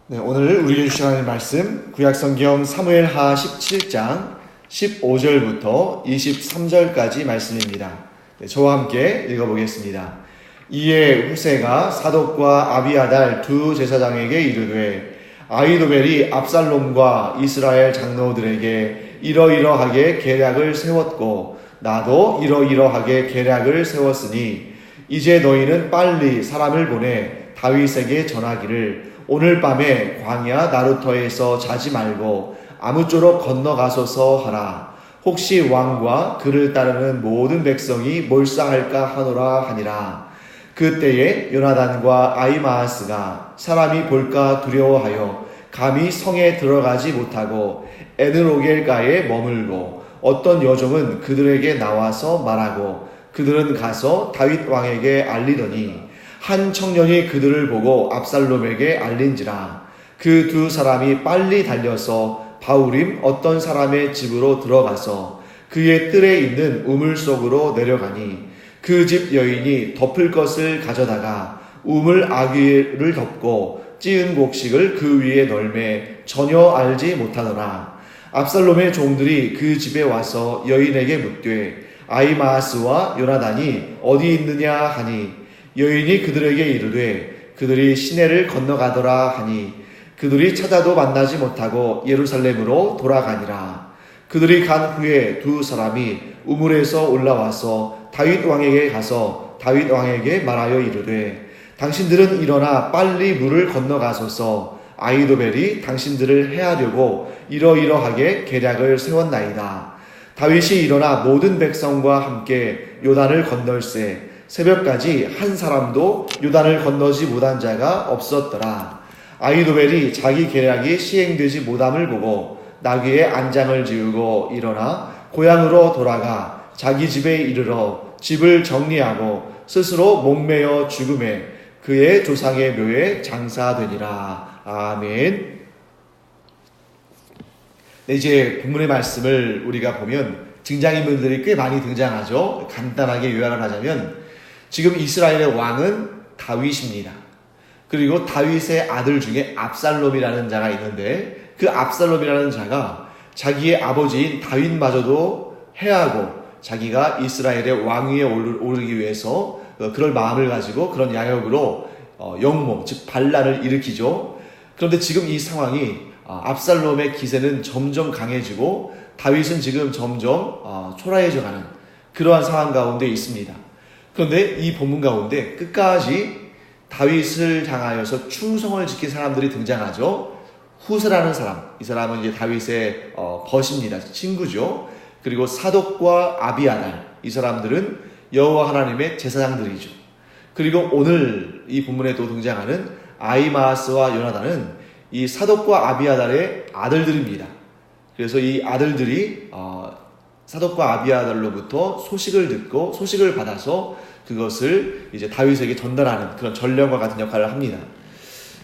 네, 오늘 우리에게 주신 하나님의 말씀 구약성경 사무엘하 17장 15절부터 23절까지 말씀입니다. 네, 저와 함께 읽어보겠습니다. 이에 후세가 사독과 아비아달 두 제사장에게 이르되 아히도벨이 압살롬과 이스라엘 장로들에게 이러이러하게 계략을 세웠고 나도 이러이러하게 계략을 세웠으니 이제 너희는 빨리 사람을 보내 다윗에게 전하기를 오늘 밤에 광야 나루터에서 자지 말고 아무쪼록 건너가소서 하라. 혹시 왕과 그를 따르는 모든 백성이 몰사할까 하노라 하니라. 그때에 요나단과 아히마아스가 사람이 볼까 두려워하여 감히 성에 들어가지 못하고 에드로겔가에 머물고 어떤 여종은 그들에게 나와서 말하고 그들은 가서 다윗 왕에게 알리더니 한 청년이 그들을 보고 압살롬에게 알린지라. 그 두 사람이 빨리 달려서 바울임 어떤 사람의 집으로 들어가서 그의 뜰에 있는 우물 속으로 내려가니 그 집 여인이 덮을 것을 가져다가 우물 아귀를 덮고 찌은 곡식을 그 위에 널매 전혀 알지 못하더라. 압살롬의 종들이 그 집에 와서 여인에게 묻되 아히마아스와 요나단이 어디 있느냐 하니 여인이 그들에게 이르되 그들이 시내를 건너가더라 하니 그들이 찾아도 만나지 못하고 예루살렘으로 돌아가니라. 그들이 간 후에 두 사람이 우물에서 올라와서 다윗 왕에게 가서 다윗 왕에게 말하여 이르되 당신들은 일어나 빨리 물을 건너가소서. 아히도벨이 당신들을 해하려고 이러이러하게 계략을 세웠나이다. 다윗이 일어나 모든 백성과 함께 요단을 건널세 새벽까지 한 사람도 요단을 건너지 못한 자가 없었더라. 아히도벨이 자기 계략이 시행되지 못함을 보고 나귀에 안장을 지우고 일어나 고향으로 돌아가 자기 집에 이르러 집을 정리하고 스스로 목매어 죽음에 그의 조상의 묘에 장사되니라. 아멘. 네, 이제 본문의 말씀을 우리가 보면 등장인물들이 꽤 많이 등장하죠. 간단하게 요약을 하자면 지금 이스라엘의 왕은 다윗입니다. 그리고 다윗의 아들 중에 압살롬이라는 자가 있는데 그 압살롬이라는 자가 자기의 아버지인 다윗마저도 해하고 자기가 이스라엘의 왕위에 오르기 위해서 그럴 마음을 가지고 그런 야욕으로 영모, 즉 반란을 일으키죠. 그런데 지금 이 상황이 압살롬의 기세는 점점 강해지고 다윗은 지금 점점 초라해져가는 그러한 상황 가운데 있습니다. 그런데 이 본문 가운데 끝까지 다윗을 향하여서 충성을 지킨 사람들이 등장하죠. 후세라는 사람, 이 사람은 이제 다윗의 벗입니다. 친구죠. 그리고 사독과 아비아달, 이 사람들은 여호와 하나님의 제사장들이죠. 그리고 오늘 이 본문에 또 등장하는 아히마아스와 요나단은 이 사독과 아비아달의 아들들입니다. 그래서 이 아들들이 사독과 아비아달로부터 소식을 듣고 소식을 받아서 그것을 이제 다윗에게 전달하는 그런 전령과 같은 역할을 합니다.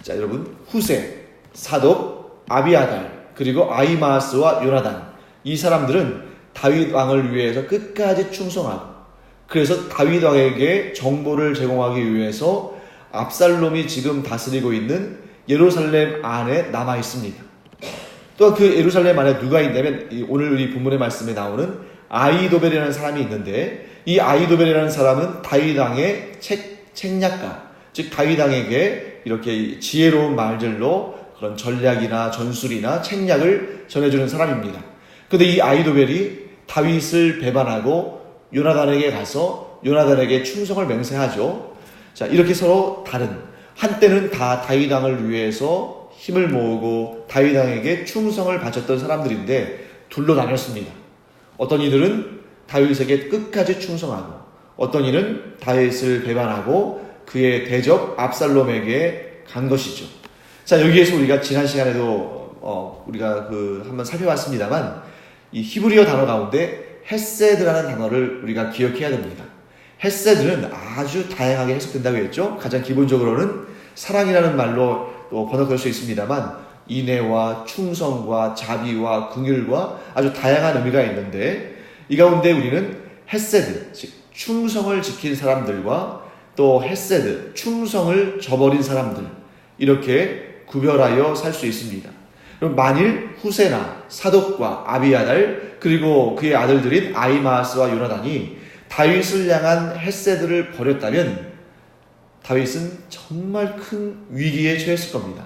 자, 여러분, 후세, 사독, 아비아달, 그리고 아히마아스와 요나단, 이 사람들은 다윗 왕을 위해서 끝까지 충성하고 그래서 다윗 왕에게 정보를 제공하기 위해서 압살롬이 지금 다스리고 있는 예루살렘 안에 남아 있습니다. 또한 그 예루살렘 안에 누가 있냐면 오늘 우리 본문의 말씀에 나오는 아히도벨이라는 사람이 있는데 이 아히도벨이라는 사람은 다윗 왕의 책략가, 즉 다윗 왕에게 이렇게 지혜로운 말들로 그런 전략이나 전술이나 책략을 전해주는 사람입니다. 그런데 이 아히도벨이 다윗을 배반하고 요나단에게 가서 요나단에게 충성을 맹세하죠. 자, 이렇게 서로 다른, 한때는 다 다윗 왕을 위해서 힘을 모으고 다윗 왕에게 충성을 바쳤던 사람들인데 둘로 나눴습니다. 어떤 이들은 다윗에게 끝까지 충성하고 어떤 이는 다윗을 배반하고 그의 대적 압살롬에게 간 것이죠. 자, 여기에서 우리가 지난 시간에도 우리가 한번 살펴봤습니다만 이 히브리어 단어 가운데 헤세드라는 단어를 우리가 기억해야 됩니다. 헤세드는 아주 다양하게 해석된다고 했죠. 가장 기본적으로는 사랑이라는 말로 또 번역할 수 있습니다만 인애와 충성과 자비와 긍휼과 아주 다양한 의미가 있는데 이 가운데 우리는 헤세드, 즉 충성을 지킨 사람들과 또 헤세드, 충성을 저버린 사람들 이렇게 구별하여 살 수 있습니다. 그럼 만일 후세나 사독과 아비아달 그리고 그의 아들들인 아히마아스와 요나단이 다윗을 향한 헷세드를 벌였다면 다윗은 정말 큰 위기에 처했을 겁니다.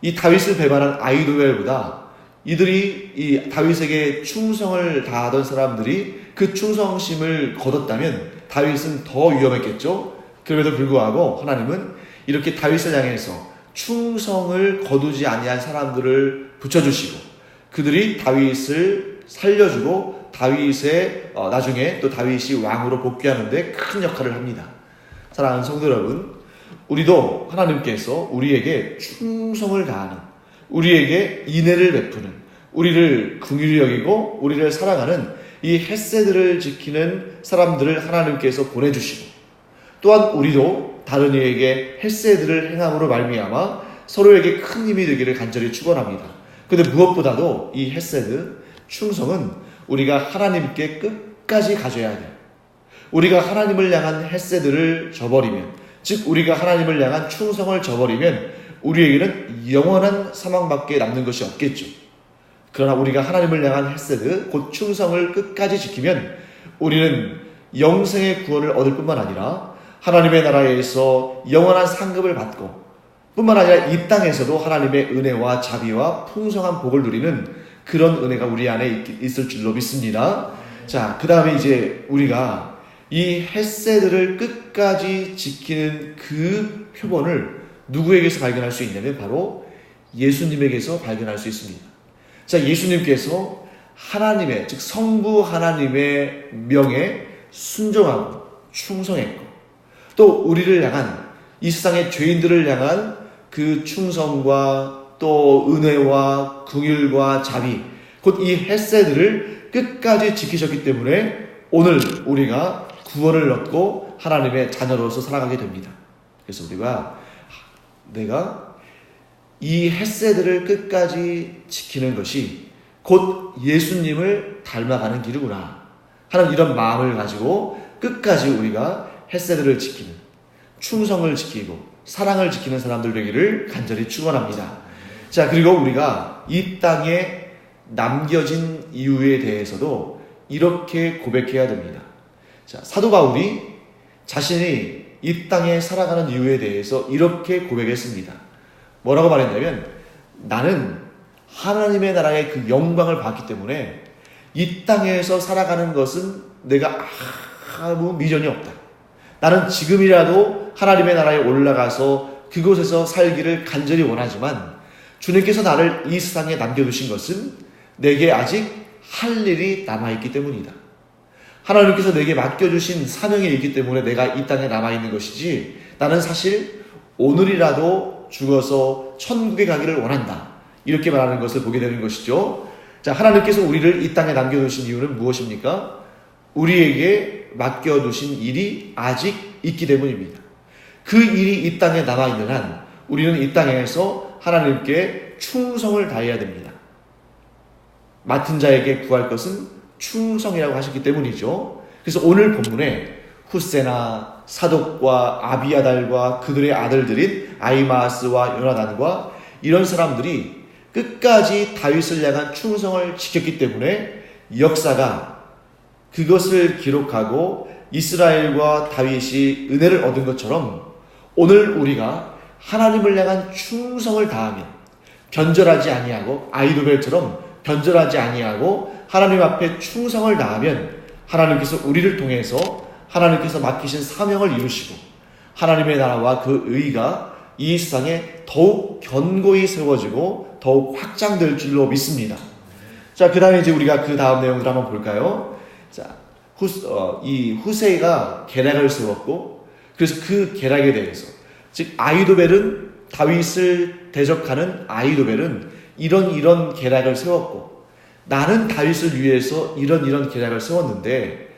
이 다윗을 배반한 아히도벨보다 이들이 이 다윗에게 충성을 다하던 사람들이 그 충성심을 거뒀다면 다윗은 더 위험했겠죠. 그럼에도 불구하고 하나님은 이렇게 다윗을 향해서 충성을 거두지 아니한 사람들을 붙여주시고 그들이 다윗을 살려주고 다윗의 나중에 또 다윗이 왕으로 복귀하는데 큰 역할을 합니다. 사랑하는 성도 여러분, 우리도 하나님께서 우리에게 충성을 다하는, 우리에게 인애를 베푸는, 우리를 긍휼히 여기고 우리를 사랑하는 이 헷세드를 지키는 사람들을 하나님께서 보내주시고 또한 우리도 다른 이에게 헷세드를 행함으로 말미암아 서로에게 큰 힘이 되기를 간절히 축원합니다. 그런데 무엇보다도 이 헷세드, 충성은 우리가 하나님께 끝까지 가져야 돼요. 우리가 하나님을 향한 헷세드를 저버리면, 즉 우리가 하나님을 향한 충성을 저버리면 우리에게는 영원한 사망밖에 남는 것이 없겠죠. 그러나 우리가 하나님을 향한 헷세드, 곧 충성을 끝까지 지키면 우리는 영생의 구원을 얻을 뿐만 아니라 하나님의 나라에서 영원한 상급을 받고 뿐만 아니라 이 땅에서도 하나님의 은혜와 자비와 풍성한 복을 누리는 그런 은혜가 우리 안에 있을 줄로 믿습니다. 자, 그 다음에 이제 우리가 이 헷세드를 끝까지 지키는 그 표본을 누구에게서 발견할 수 있냐면 바로 예수님에게서 발견할 수 있습니다. 자, 예수님께서 하나님의, 즉 성부 하나님의 명에 순종하고 충성했고 또 우리를 향한, 이 세상의 죄인들을 향한 그 충성과 또 은혜와 긍휼과 자비, 곧 이 헷세드를 끝까지 지키셨기 때문에 오늘 우리가 구원을 얻고 하나님의 자녀로서 살아가게 됩니다. 그래서 우리가 내가 이 헷세드를 끝까지 지키는 것이 곧 예수님을 닮아가는 길이구나 하는 이런 마음을 가지고 끝까지 우리가 헷세드를 지키는, 충성을 지키고 사랑을 지키는 사람들 되기를 간절히 축원합니다. 자, 그리고 우리가 이 땅에 남겨진 이유에 대해서도 이렇게 고백해야 됩니다. 자, 사도 바울이 자신이 이 땅에 살아가는 이유에 대해서 이렇게 고백했습니다. 뭐라고 말했냐면, 나는 하나님의 나라의 그 영광을 봤기 때문에 이 땅에서 살아가는 것은 내가 아무 미련이 없다. 나는 지금이라도 하나님의 나라에 올라가서 그곳에서 살기를 간절히 원하지만 주님께서 나를 이 세상에 남겨두신 것은 내게 아직 할 일이 남아있기 때문이다. 하나님께서 내게 맡겨주신 사명이 있기 때문에 내가 이 땅에 남아있는 것이지, 나는 사실 오늘이라도 죽어서 천국에 가기를 원한다. 이렇게 말하는 것을 보게 되는 것이죠. 자, 하나님께서 우리를 이 땅에 남겨두신 이유는 무엇입니까? 우리에게 맡겨두신 일이 아직 있기 때문입니다. 그 일이 이 땅에 남아있는 한 우리는 이 땅에서 하나님께 충성을 다해야 됩니다. 맡은 자에게 구할 것은 충성이라고 하셨기 때문이죠. 그래서 오늘 본문에 후세나 사독과 아비아달과 그들의 아들들인 아히마아스와 요나단과 이런 사람들이 끝까지 다윗을 향한 충성을 지켰기 때문에 역사가 그것을 기록하고 이스라엘과 다윗이 은혜를 얻은 것처럼 오늘 우리가 하나님을 향한 충성을 다하면, 변절하지 아니하고 아히도벨처럼 변절하지 아니하고 하나님 앞에 충성을 다하면 하나님께서 우리를 통해서 하나님께서 맡기신 사명을 이루시고 하나님의 나라와 그 의가 이 세상에 더욱 견고히 세워지고 더욱 확장될 줄로 믿습니다. 자, 그 다음에 이제 우리가 그 다음 내용들 한번 볼까요? 자, 이 후세가 계략을 세웠고, 그래서 그 계략에 대해서, 즉 아히도벨은, 다윗을 대적하는 아히도벨은 이런 계략을 세웠고, 나는 다윗을 위해서 이런 계략을 세웠는데,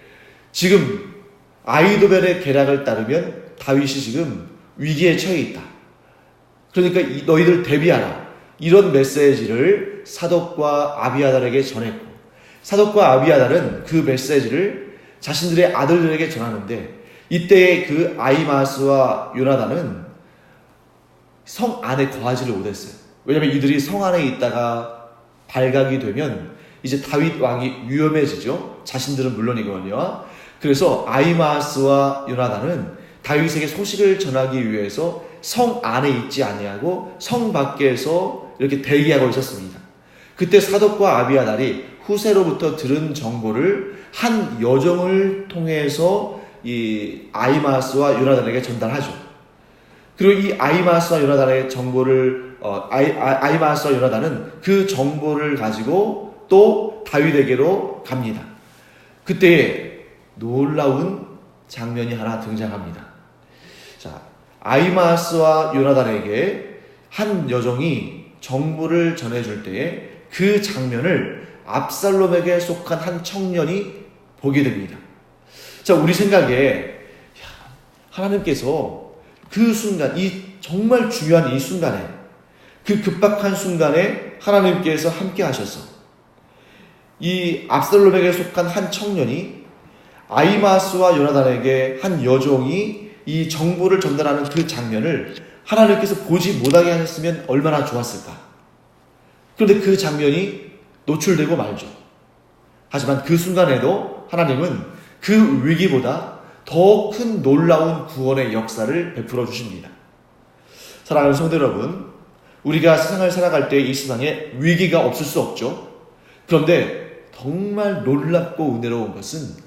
지금 아히도벨의 계략을 따르면 다윗이 지금 위기에 처해 있다. 그러니까 너희들 대비하라. 이런 메시지를 사독과 아비아달에게 전했고, 사독과 아비아달은 그 메시지를 자신들의 아들들에게 전하는데, 이때의 그 아히마아스와 요나단은 성 안에 거하지를 못했어요. 왜냐하면 이들이 성 안에 있다가 발각이 되면 이제 다윗 왕이 위험해지죠. 자신들은 물론이거든요. 그래서 아히마아스와 요나단은 다윗에게 소식을 전하기 위해서 성 안에 있지 아니하고 성 밖에서 이렇게 대기하고 있었습니다. 그때 사독과 아비아달이 후세로부터 들은 정보를 한 여정을 통해서 이 아히마아스와 요나단에게 전달하죠. 그리고 이 아히마아스와 요나단의 정보를 아히마아스와 요나단은 그 정보를 가지고 또 다윗에게로 갑니다. 그때 놀라운 장면이 하나 등장합니다. 자, 아히마아스와 요나단에게 한 여종이 정보를 전해줄 때에 그 장면을 압살롬에게 속한 한 청년이 보게 됩니다. 자, 우리 생각에 하나님께서 그 순간, 이 정말 중요한 이 순간에, 그 급박한 순간에 하나님께서 함께 하셔서 이 압살롬에게 속한 한 청년이 아히마아스와 요나단에게 한 여종이 이 정보를 전달하는 그 장면을 하나님께서 보지 못하게 하셨으면 얼마나 좋았을까. 그런데 그 장면이 노출되고 말죠. 하지만 그 순간에도 하나님은 그 위기보다 더 큰 놀라운 구원의 역사를 베풀어 주십니다. 사랑하는 성도 여러분, 우리가 세상을 살아갈 때 이 세상에 위기가 없을 수 없죠. 그런데 정말 놀랍고 은혜로운 것은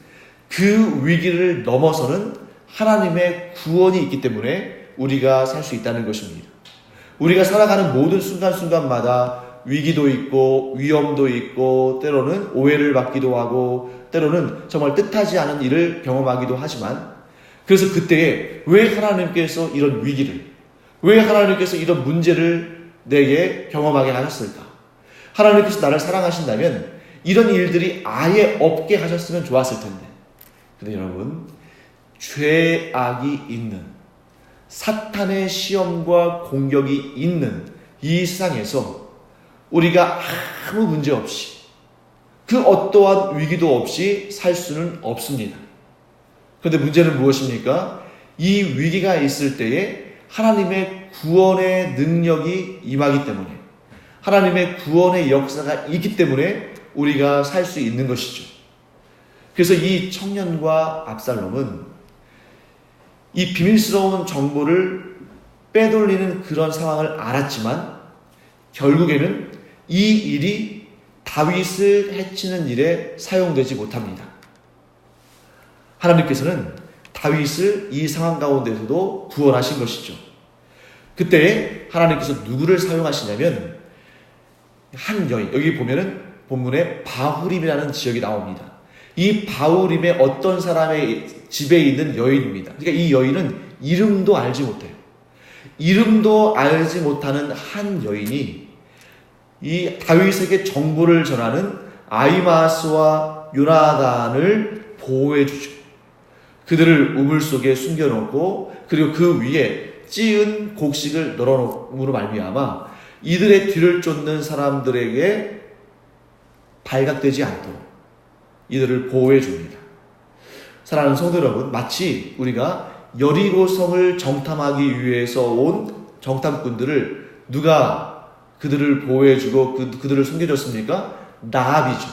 그 위기를 넘어서는 하나님의 구원이 있기 때문에 우리가 살 수 있다는 것입니다. 우리가 살아가는 모든 순간순간마다 위기도 있고 위험도 있고 때로는 오해를 받기도 하고 때로는 정말 뜻하지 않은 일을 경험하기도 하지만, 그래서 그때에 왜 하나님께서 이런 위기를, 왜 하나님께서 이런 문제를 내게 경험하게 하셨을까? 하나님께서 나를 사랑하신다면 이런 일들이 아예 없게 하셨으면 좋았을 텐데. 근데 여러분, 죄악이 있는, 사탄의 시험과 공격이 있는 이 세상에서 우리가 아무 문제 없이, 그 어떠한 위기도 없이 살 수는 없습니다. 그런데 문제는 무엇입니까? 이 위기가 있을 때에 하나님의 구원의 능력이 임하기 때문에, 하나님의 구원의 역사가 있기 때문에 우리가 살 수 있는 것이죠. 그래서 이 청년과 압살롬은 이 비밀스러운 정보를 빼돌리는 그런 상황을 알았지만 결국에는 이 일이 다윗을 해치는 일에 사용되지 못합니다. 하나님께서는 다윗을 이 상황 가운데서도 구원하신 것이죠. 그때 하나님께서 누구를 사용하시냐면 한 여인, 여기 보면은 본문에 바후림이라는 지역이 나옵니다. 이 바후림의 어떤 사람의 집에 있는 여인입니다. 그러니까 이 여인은 이름도 알지 못해요. 이름도 알지 못하는 한 여인이 이 다윗에게 정보를 전하는 아히마아스와 요나단을 보호해 주죠. 그들을 우물 속에 숨겨놓고 그리고 그 위에 찌은 곡식을 널어놓음으로 말미암아 이들의 뒤를 쫓는 사람들에게 발각되지 않도록 이들을 보호해 줍니다. 사랑하는 성도 여러분, 마치 우리가 여리고성을 정탐하기 위해서 온 정탐꾼들을 누가 그들을 보호해주고 그들을 숨겨줬습니까? 라합이죠.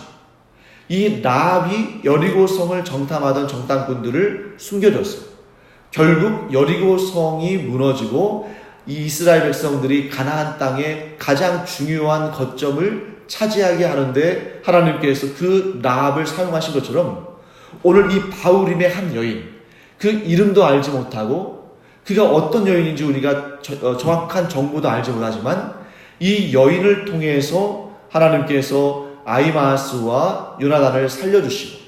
이 라합이 여리고성을 정탐하던 정탐꾼들을 숨겨줬어요. 결국 여리고성이 무너지고 이 이스라엘 백성들이 가나안 땅의 가장 중요한 거점을 차지하게 하는데 하나님께서 그 라합을 사용하신 것처럼 오늘 이 바후림의 한 여인, 그 이름도 알지 못하고 그가 어떤 여인인지 우리가 정확한 정보도 알지 못하지만 이 여인을 통해서 하나님께서 아히마아스와 요나단을 살려주시고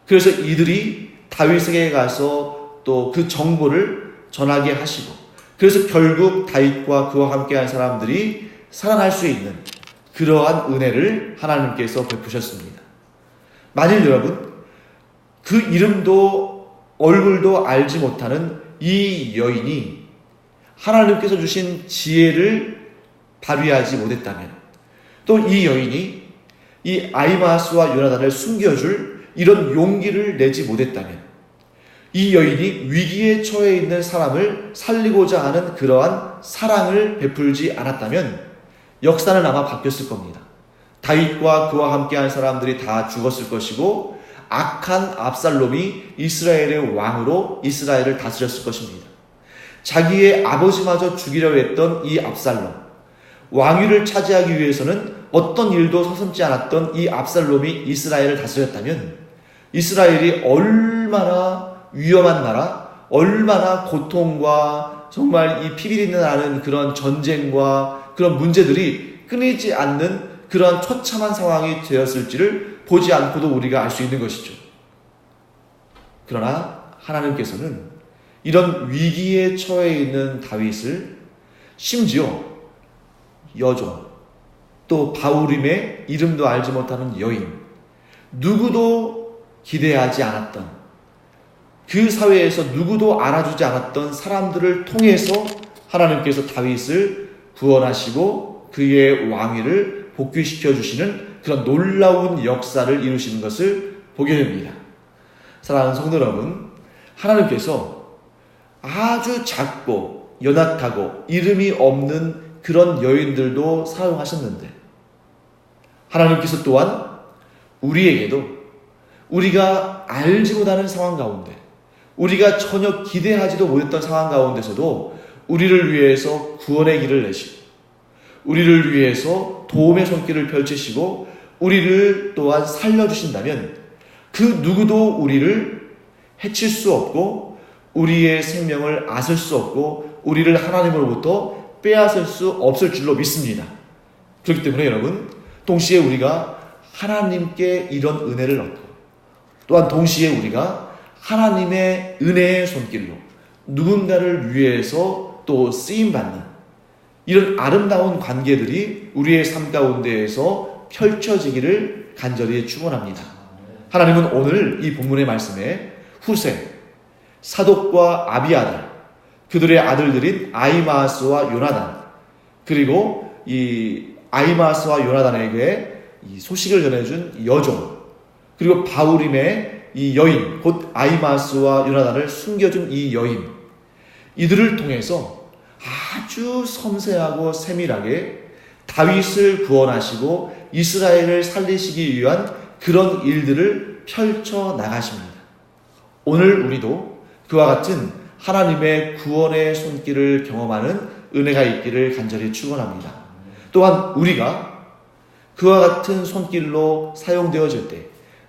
그래서 이들이 다윗에게 가서 또 그 정보를 전하게 하시고 그래서 결국 다윗과 그와 함께한 사람들이 살아날 수 있는 그러한 은혜를 하나님께서 베푸셨습니다. 만일 여러분 그 이름도 얼굴도 알지 못하는 이 여인이 하나님께서 주신 지혜를 발휘하지 못했다면 또 이 여인이 이 아히마아스와 요나단을 숨겨줄 이런 용기를 내지 못했다면 이 여인이 위기에 처해 있는 사람을 살리고자 하는 그러한 사랑을 베풀지 않았다면 역사는 아마 바뀌었을 겁니다. 다윗과 그와 함께한 사람들이 다 죽었을 것이고 악한 압살롬이 이스라엘의 왕으로 이스라엘을 다스렸을 것입니다. 자기의 아버지마저 죽이려고 했던 이 압살롬, 왕위를 차지하기 위해서는 어떤 일도 서슴지 않았던 이 압살롬이 이스라엘을 다스렸다면 이스라엘이 얼마나 위험한 나라, 얼마나 고통과 정말 이 피비린내 나는 그런 전쟁과 그런 문제들이 끊이지 않는 그런 처참한 상황이 되었을지를 보지 않고도 우리가 알 수 있는 것이죠. 그러나 하나님께서는 이런 위기에 처해 있는 다윗을 심지어 여종, 또 바울임의 이름도 알지 못하는 여인, 누구도 기대하지 않았던, 그 사회에서 누구도 알아주지 않았던 사람들을 통해서 하나님께서 다윗을 구원하시고 그의 왕위를 복귀시켜 주시는 그런 놀라운 역사를 이루시는 것을 보게 됩니다. 사랑하는 성도 여러분, 하나님께서 아주 작고 연약하고 이름이 없는 그런 여인들도 사용하셨는데 하나님께서 또한 우리에게도 우리가 알지 못하는 상황 가운데, 우리가 전혀 기대하지도 못했던 상황 가운데서도 우리를 위해서 구원의 길을 내시고 우리를 위해서 도움의 손길을 펼치시고 우리를 또한 살려주신다면 그 누구도 우리를 해칠 수 없고 우리의 생명을 앗을 수 없고 우리를 하나님으로부터 빼앗을 수 없을 줄로 믿습니다. 그렇기 때문에 여러분, 동시에 우리가 하나님께 이런 은혜를 얻고 또한 동시에 우리가 하나님의 은혜의 손길로 누군가를 위해서 또 쓰임받는 이런 아름다운 관계들이 우리의 삶 가운데에서 펼쳐지기를 간절히 축원합니다. 하나님은 오늘 이 본문의 말씀에 후세, 사독과 아비아달, 그들의 아들들인 아히마아스와 요나단, 그리고 이 아히마아스와 요나단에게 이 소식을 전해준 여종, 그리고 바울임의 이 여인, 곧 아히마아스와 요나단을 숨겨준 이 여인, 이들을 통해서 아주 섬세하고 세밀하게 다윗을 구원하시고 이스라엘을 살리시기 위한 그런 일들을 펼쳐 나가십니다. 오늘 우리도 그와 같은 하나님의 구원의 손길을 경험하는 은혜가 있기를 간절히 축원합니다. 또한 우리가 그와 같은 손길로 사용되어질 때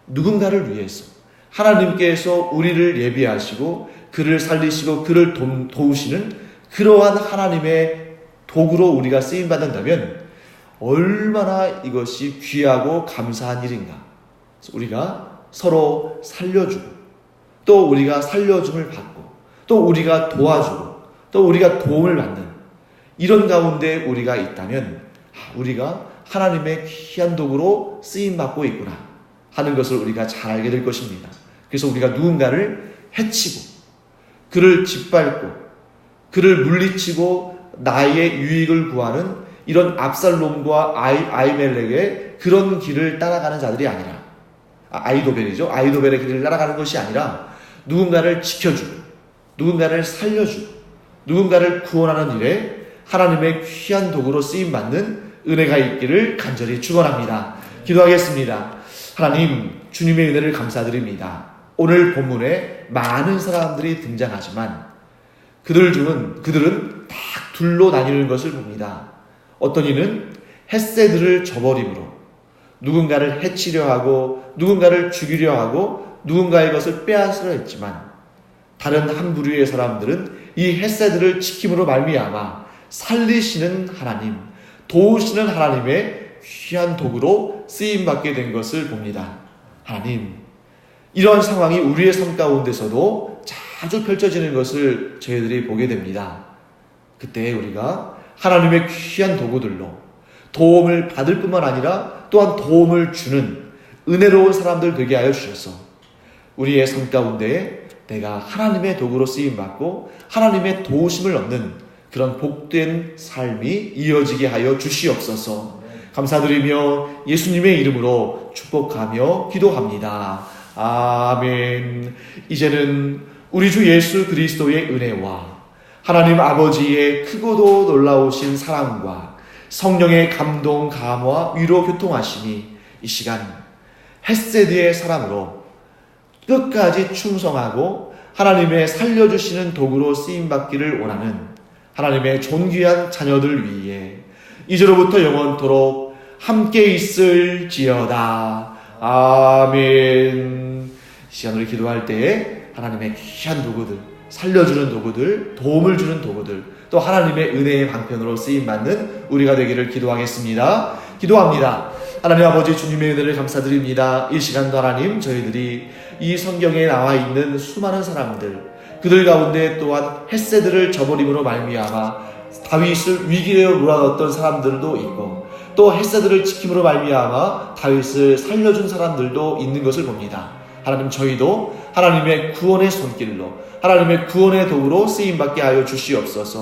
누군가를 위해서 하나님께서 우리를 예비하시고 그를 살리시고 그를 도우시는 그러한 하나님의 도구로 우리가 쓰임받는다면 얼마나 이것이 귀하고 감사한 일인가. 우리가 서로 살려주고 또 우리가 살려줌을 받고 또 우리가 도와주고 또 우리가 도움을 받는 이런 가운데 우리가 있다면 우리가 하나님의 귀한 도구로 쓰임받고 있구나 하는 것을 우리가 잘 알게 될 것입니다. 그래서 우리가 누군가를 해치고 그를 짓밟고 그를 물리치고 나의 유익을 구하는 이런 압살롬과 아히멜렉의 그런 길을 따라가는 자들이 아니라 아히도벨이죠. 아히도벨의 길을 따라가는 것이 아니라 누군가를 지켜주고 누군가를 살려주고 누군가를 구원하는 일에 하나님의 귀한 도구로 쓰임받는 은혜가 있기를 간절히 축원합니다. 기도하겠습니다. 하나님, 주님의 은혜를 감사드립니다. 오늘 본문에 많은 사람들이 등장하지만 그들은 딱 둘로 나뉘는 것을 봅니다. 어떤 이는 헷세들을 저버림으로 누군가를 해치려 하고 누군가를 죽이려 하고 누군가의 것을 빼앗으려 했지만 다른 한 부류의 사람들은 이 헷세들을 지킴으로 말미암아 살리시는 하나님, 도우시는 하나님의 귀한 도구로 쓰임받게 된 것을 봅니다. 하나님, 이런 상황이 우리의 삶 가운데서도 자주 펼쳐지는 것을 저희들이 보게 됩니다. 그때 우리가 하나님의 귀한 도구들로 도움을 받을 뿐만 아니라 또한 도움을 주는 은혜로운 사람들 되게 하여 주셔서 우리의 삶 가운데 내가 하나님의 도구로 쓰임받고 하나님의 도우심을 얻는 그런 복된 삶이 이어지게 하여 주시옵소서. 감사드리며 예수님의 이름으로 축복하며 기도합니다. 아멘. 이제는 우리 주 예수 그리스도의 은혜와 하나님 아버지의 크고도 놀라우신 사랑과 성령의 감동, 감화, 위로, 교통하심이 이 시간 헤세드의 사람으로 끝까지 충성하고 하나님의 살려주시는 도구로 쓰임받기를 원하는 하나님의 존귀한 자녀들 위해 이제로부터 영원토록 함께 있을지어다. 아멘. 시간 우리 기도할 때에 하나님의 귀한 도구들, 살려주는 도구들, 도움을 주는 도구들, 또 하나님의 은혜의 방편으로 쓰임받는 우리가 되기를 기도하겠습니다. 기도합니다. 하나님 아버지 주님의 은혜를 감사드립니다. 이 시간도 하나님 저희들이 이 성경에 나와 있는 수많은 사람들, 그들 가운데 또한 헤세드를 저버림으로 말미암아 다윗을 위기에 몰아넣었던 사람들도 있고 또 헤세드를 지킴으로 말미암아 다윗을 살려준 사람들도 있는 것을 봅니다. 하나님 저희도 하나님의 구원의 손길로 하나님의 구원의 도구로 쓰임받게 하여 주시옵소서.